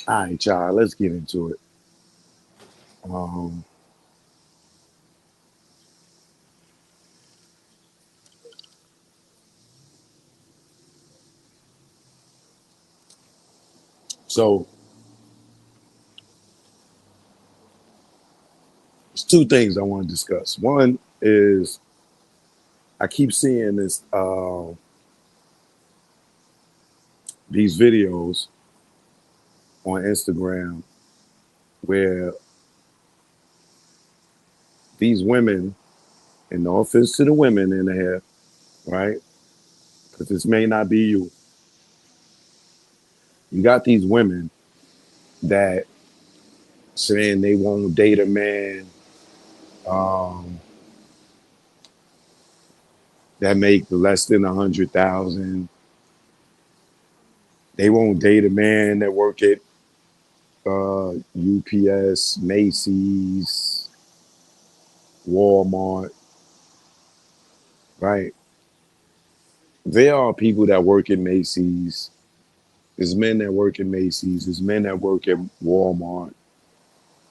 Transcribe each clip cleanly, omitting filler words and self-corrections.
All right, y'all, let's get into it. Um, so, there's two things I want to discuss. One is I keep seeing these videos on Instagram where these women, and no offense to the women in there, right? Because this may not be you. You got these women that saying they won't date a man um, that make less than 100,000. They won't date a man that work at UPS, Macy's, Walmart, right? There are people that work at Macy's. There's men that work at Macy's. There's men that work at Walmart.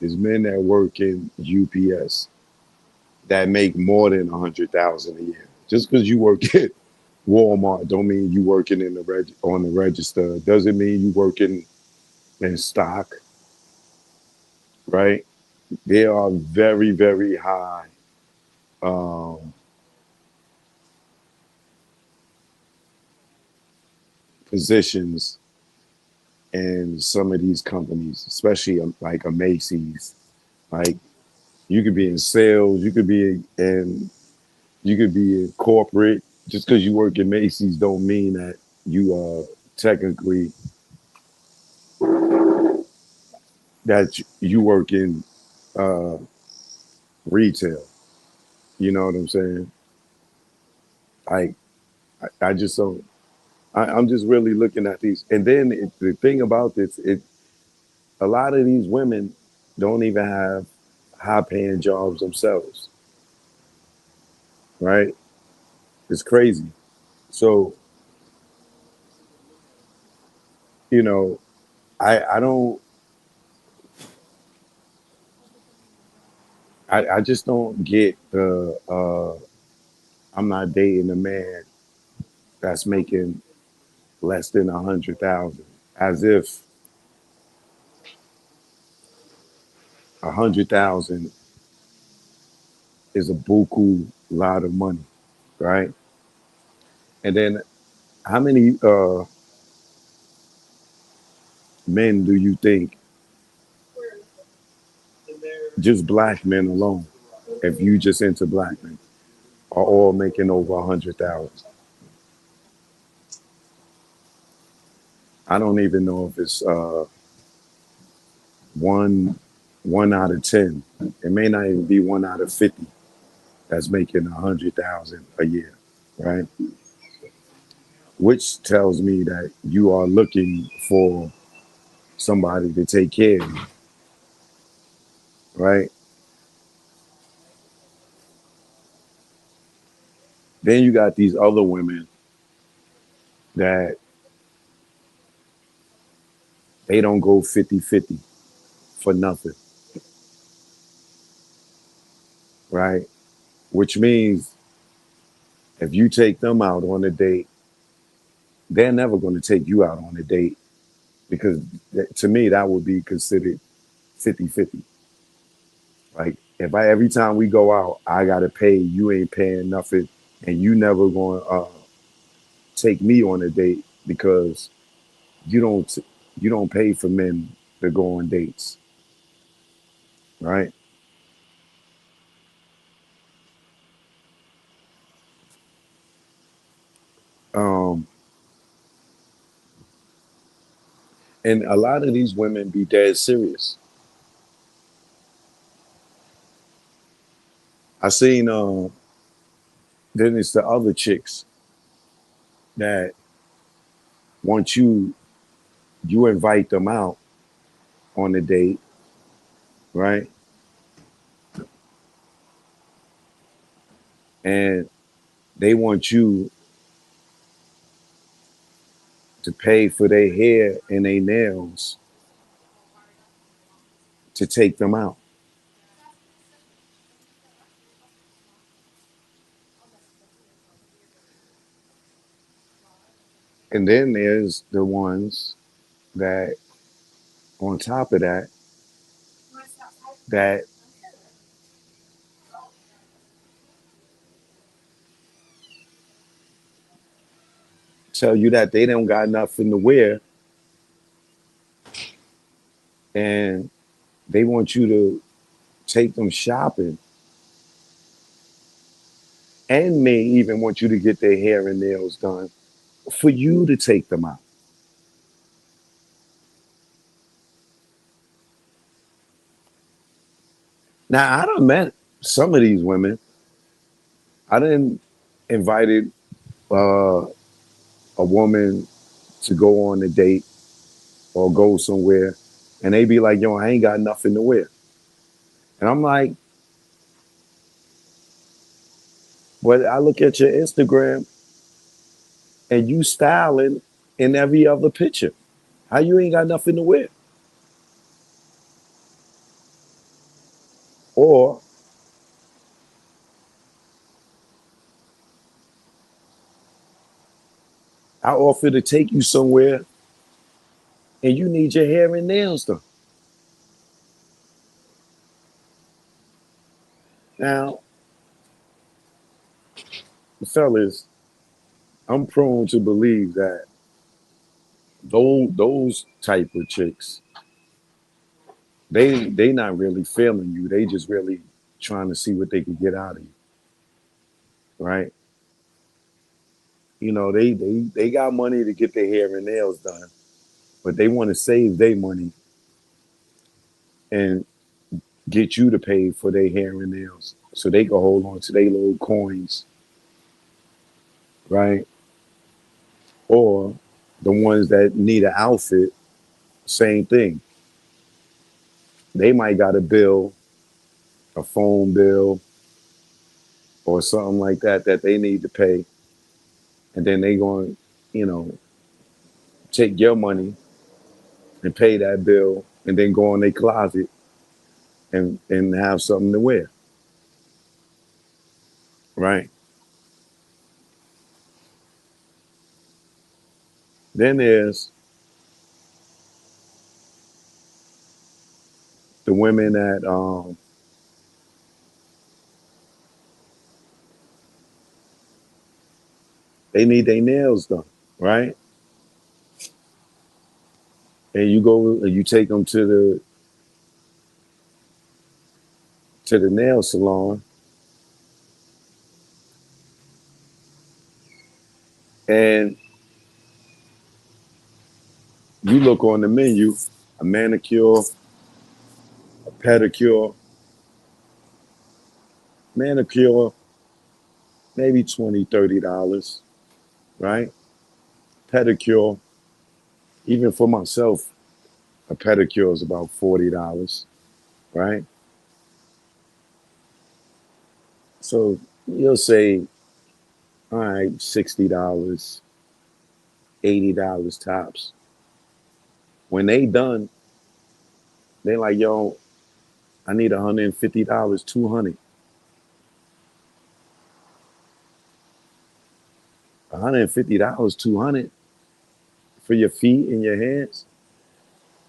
There's men that work in UPS that make more than 100,000 a year. Just because you work at Walmart don't mean you working in the on the register. Doesn't mean you working in stock, right? They are very, very high um, positions in some of these companies, especially like a Macy's. Like you could be in sales, you could be in corporate. Just because you work in Macy's don't mean that you are technically that you work in uh, retail. You know what I'm saying? Like I just don't. I'm just really looking at these, and then the thing about this, a lot of these women don't even have high paying jobs themselves, right? It's crazy. So, you know, I don't, I just don't get the, I'm not dating a man that's making less than 100,000, as if 100,000 is a buku lot of money, right? And then how many men do you think, just black men alone, if you just into black men, are all making over 100,000? I don't even know if it's one one out of 10. It may not even be one out of 50 that's making 100,000 a year, right? Which tells me that you are looking for somebody to take care of you, right? Then you got these other women that they don't go 50-50 for nothing, right? Which means if you take them out on a date, they're never going to take you out on a date because to me, that would be considered 50-50. Like if I every time we go out, I gotta pay, you ain't paying nothing, and you never going to take me on a date because you don't you don't pay for men to go on dates, right? Um, and a lot of these women be dead serious. I seen then it's the other chicks that once you invite them out on a date, right? And they want you to pay for their hair and their nails to take them out. And then there's the ones that, on top of that, that tell you that they don't got nothing to wear, and they want you to take them shopping, and may even want you to get their hair and nails done for you to take them out. Now, I done met some of these women. I done invited uh, a woman to go on a date or go somewhere, and they be like, "Yo, I ain't got nothing to wear," and I'm like, "But I look at your Instagram, and you styling in every other picture. How you ain't got nothing to wear?" Or I offer to take you somewhere, and you need your hair and nails done. Now, fellas, I'm prone to believe that those type of chicks, they not really feeling you. They just really trying to see what they can get out of you, right? You know, they got money to get their hair and nails done, but they want to save their money and get you to pay for their hair and nails so they can hold on to their little coins, right? Or the ones that need an outfit, same thing. They might got a bill, a phone bill, or something like that that they need to pay, and then they going, you know, take your money and pay that bill, and then go in their closet and have something to wear, right? Then there's the women that they need their nails done, right? And you go and you take them to the nail salon, and you look on the menu, a manicure, a pedicure, manicure, maybe 20, $30, right? Pedicure, even for myself, a pedicure is about $40, right? So you'll say, all right, $60, $80 tops. When they done, they like, yo, I need $150, 200. $150, 200 for your feet and your hands.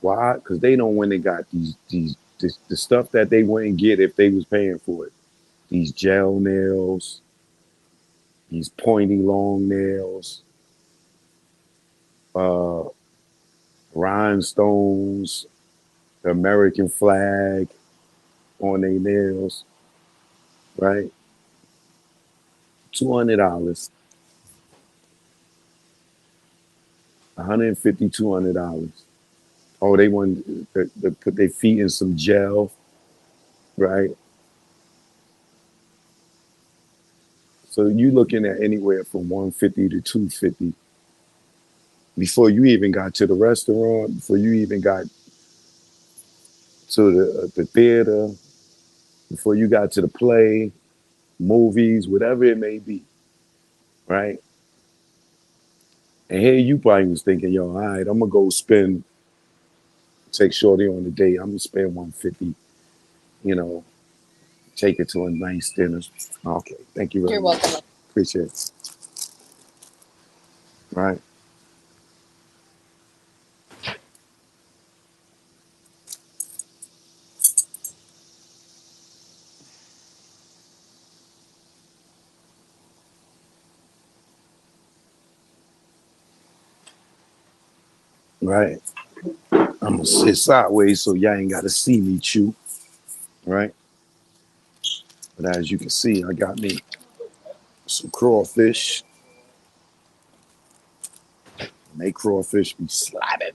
Why? Because they know when they got these the stuff that they wouldn't get if they was paying for it. These gel nails, these pointy long nails, uh, rhinestones, the American flag on their nails, right? $200, 150, $200. Oh, they want to put their feet in some gel, right? So you looking at anywhere from 150 to 250 before you even got to the restaurant, before you even got to the theater, before you got to the play, movies, whatever it may be, right? And here you probably was thinking, yo, all right, I'm gonna go spend take Shorty on a date, I'm gonna spend 150. You know, take it to a nice dinner. Okay, thank you very You're much. welcome. Appreciate it. Right, right. I'm gonna sit sideways so y'all ain't gotta see me chew. Right, but as you can see, I got me some crawfish. And they crawfish be sliding.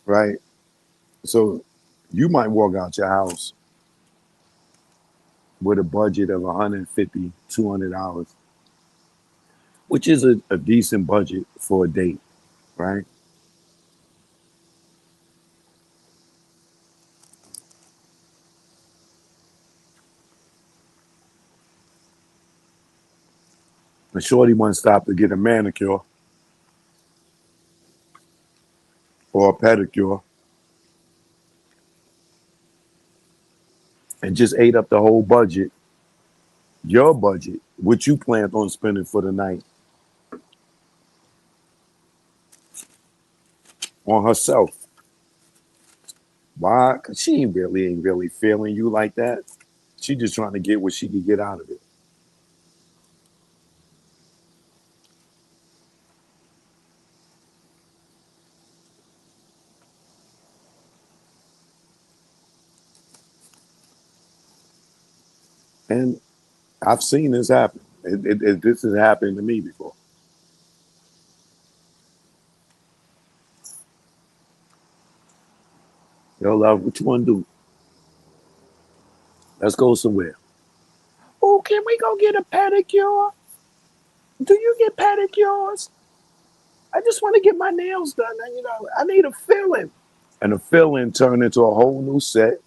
Right, so you might walk out your house with a budget of 150, $200, which is a decent budget for a date. Right, but Shorty won't stop to get a manicure or a pedicure and just ate up the whole budget, your budget, what you planned on spending for the night on herself. Why? Because she ain't really feeling you like that. She just trying to get what she can get out of it. And I've seen this happen. This has happened to me before. Yo, love, what you want to do? Let's go somewhere. Oh, can we go get a pedicure? Do you get pedicures? I just want to get my nails done. And, I need a filling. And the filling turned into a whole new set.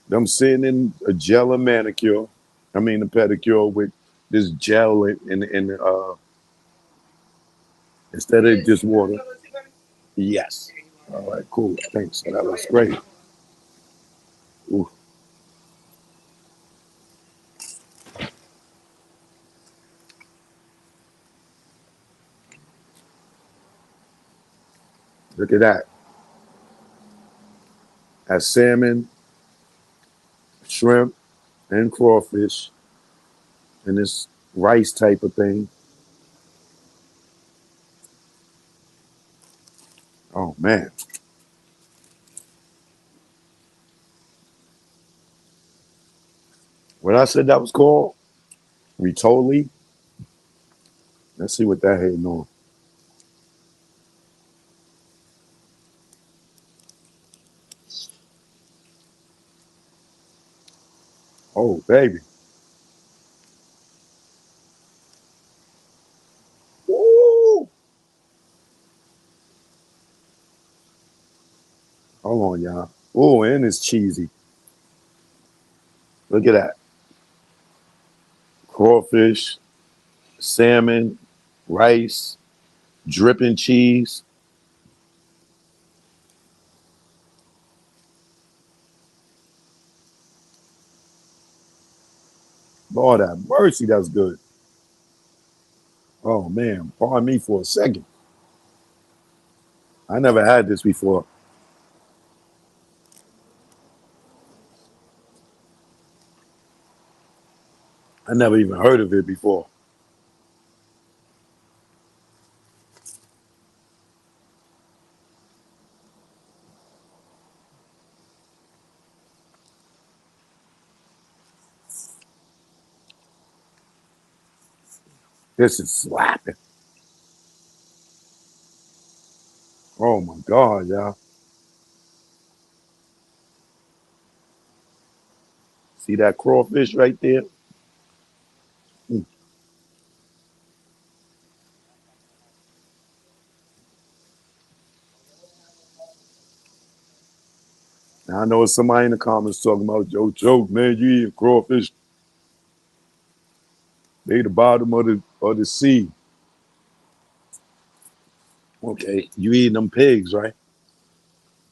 Them sitting in a gel and manicure. I mean, a pedicure with this gel in instead of just water. Yes. All right, cool. Thanks. That was great. Ooh, look at that. That's salmon, shrimp, and crawfish, and this rice type of thing. Oh man, what I said that was called? Ritoli. Let's see what that heading on. Oh baby. Ooh. Hold on, y'all. Oh, and it's cheesy. Look at that. Crawfish, salmon, rice, dripping cheese. Lord have mercy, that's good. Oh man, pardon me for a second. I never had this before. I never even heard of it before. This is slapping. Oh my God, y'all. See that crawfish right there? Mm. Now, I know somebody in the comments talking about Joe Choke, man. You eat crawfish, they the bottom of the sea. Okay, you eating them pigs, right?